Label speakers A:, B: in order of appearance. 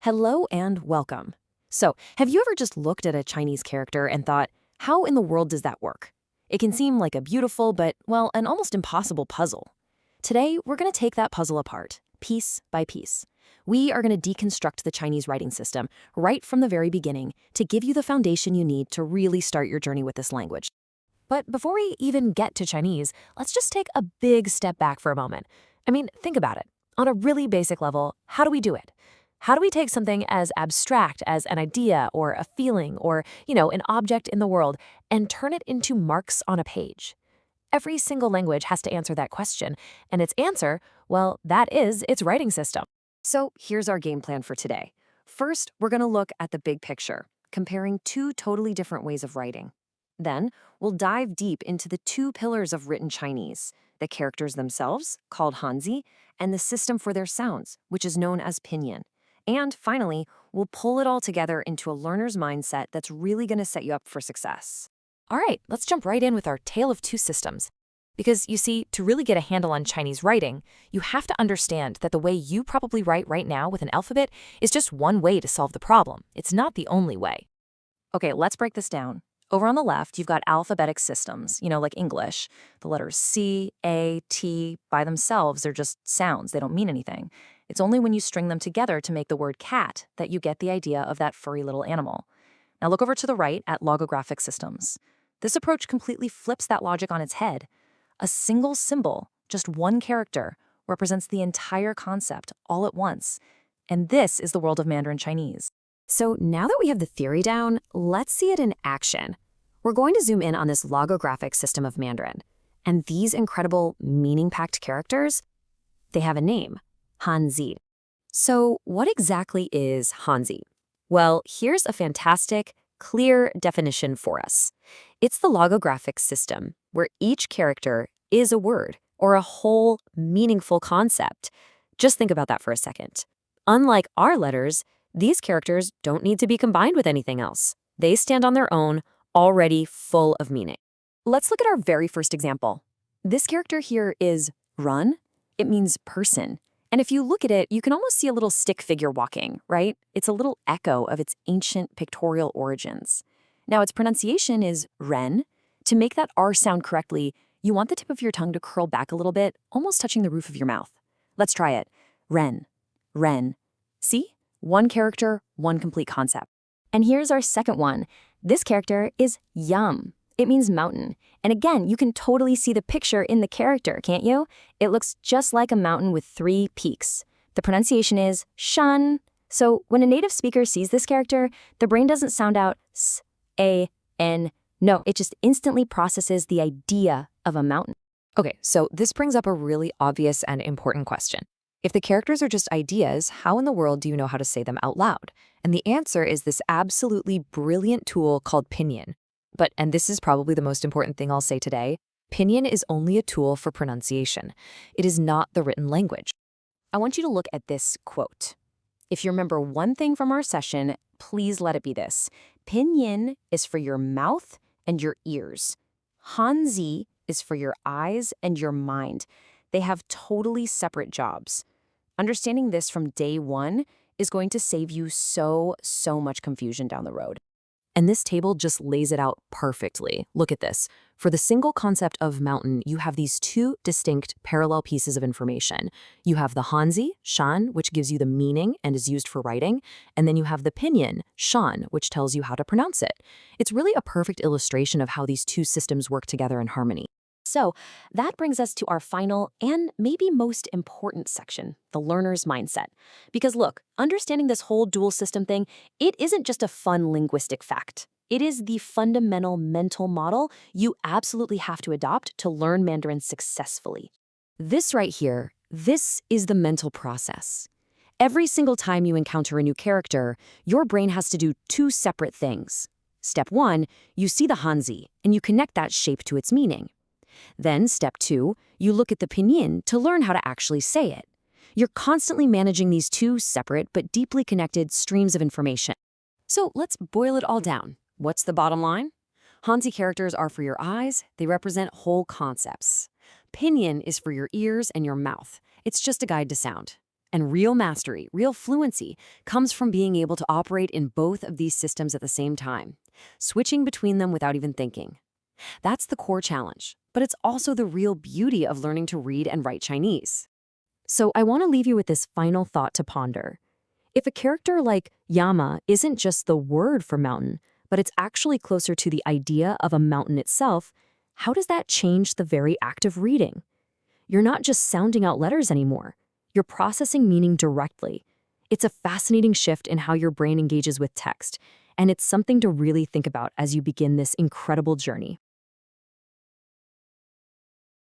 A: Hello and welcome. So, have you ever just looked at a Chinese character and thought, how in the world does that work? It can seem like a beautiful but, well, an almost impossible puzzle. Today, we're going to take that puzzle apart, piece by piece. We are going to deconstruct the Chinese writing system right from the very beginning to give you the foundation you need to really start your journey with this language. But before we even get to Chinese, let's just take a big step back for a moment. Think about it. On a really basic level, how do we do it? How do we take something as abstract as an idea or a feeling or, an object in the world and turn it into marks on a page? Every single language has to answer that question, and its answer, well, that is its writing system. So here's our game plan for today. First, we're going to look at the big picture, comparing two totally different ways of writing. Then, we'll dive deep into the two pillars of written Chinese, the characters themselves, called Hanzi, and the system for their sounds, which is known as Pinyin. And finally, we'll pull it all together into a learner's mindset that's really going to set you up for success. All right, let's jump right in with our tale of two systems. Because, you see, to really get a handle on Chinese writing, you have to understand that the way you probably write right now with an alphabet is just one way to solve the problem. It's not the only way. Okay, let's break this down. Over on the left, you've got alphabetic systems, like English. The letters C, A, T, by themselves, they're just sounds. They don't mean anything. It's only when you string them together to make the word cat that you get the idea of that furry little animal. Now look over to the right at logographic systems. This approach completely flips that logic on its head. A single symbol, just one character, represents the entire concept all at once. And this is the world of Mandarin Chinese. So now that we have the theory down, let's see it in action. We're going to zoom in on this logographic system of Mandarin. And these incredible, meaning-packed characters, they have a name, Hanzi. So what exactly is Hanzi? Well, here's a fantastic, clear definition for us. It's the logographic system where each character is a word or a whole, meaningful concept. Just think about that for a second. Unlike our letters, these characters don't need to be combined with anything else. They stand on their own, already full of meaning. Let's look at our very first example. This character here is run. It means person. And if you look at it, you can almost see a little stick figure walking, right? It's a little echo of its ancient pictorial origins. Now, its pronunciation is ren. To make that R sound correctly, you want the tip of your tongue to curl back a little bit, almost touching the roof of your mouth. Let's try it. Ren. Ren. See? One character, one complete concept. And here's our second one. This character is yum. It means mountain. And again, you can totally see the picture in the character, can't you? It looks just like a mountain with 3 peaks. The pronunciation is shan. So when a native speaker sees this character, the brain doesn't sound out s, a, n. No, it just instantly processes the idea of a mountain. Okay, so this brings up a really obvious and important question. If the characters are just ideas, how in the world do you know how to say them out loud? And the answer is this absolutely brilliant tool called Pinyin. And this is probably the most important thing I'll say today, Pinyin is only a tool for pronunciation. It is not the written language. I want you to look at this quote. If you remember one thing from our session, please let it be this. Pinyin is for your mouth and your ears. Hanzi is for your eyes and your mind. They have totally separate jobs. Understanding this from day one is going to save you so much confusion down the road. And this table just lays it out perfectly. Look at this. For the single concept of mountain, you have these two distinct parallel pieces of information. You have the Hanzi, shan, which gives you the meaning and is used for writing, and then you have the Pinyin, shan, which tells you how to pronounce it. It's really a perfect illustration of how these two systems work together in harmony. So that brings us to our final and maybe most important section, the learner's mindset. Because look, understanding this whole dual system thing, it isn't just a fun linguistic fact. It is the fundamental mental model you absolutely have to adopt to learn Mandarin successfully. This right here, this is the mental process. Every single time you encounter a new character, your brain has to do 2 separate things. Step 1, you see the Hanzi, and you connect that shape to its meaning. Then, step 2, you look at the Pinyin to learn how to actually say it. You're constantly managing these 2 separate but deeply connected streams of information. So let's boil it all down. What's the bottom line? Hanzi characters are for your eyes. They represent whole concepts. Pinyin is for your ears and your mouth. It's just a guide to sound. And real mastery, real fluency, comes from being able to operate in both of these systems at the same time, switching between them without even thinking. That's the core challenge, but it's also the real beauty of learning to read and write Chinese. So I want to leave you with this final thought to ponder. If a character like Yama isn't just the word for mountain, but it's actually closer to the idea of a mountain itself, how does that change the very act of reading? You're not just sounding out letters anymore. You're processing meaning directly. It's a fascinating shift in how your brain engages with text, and it's something to really think about as you begin this incredible journey.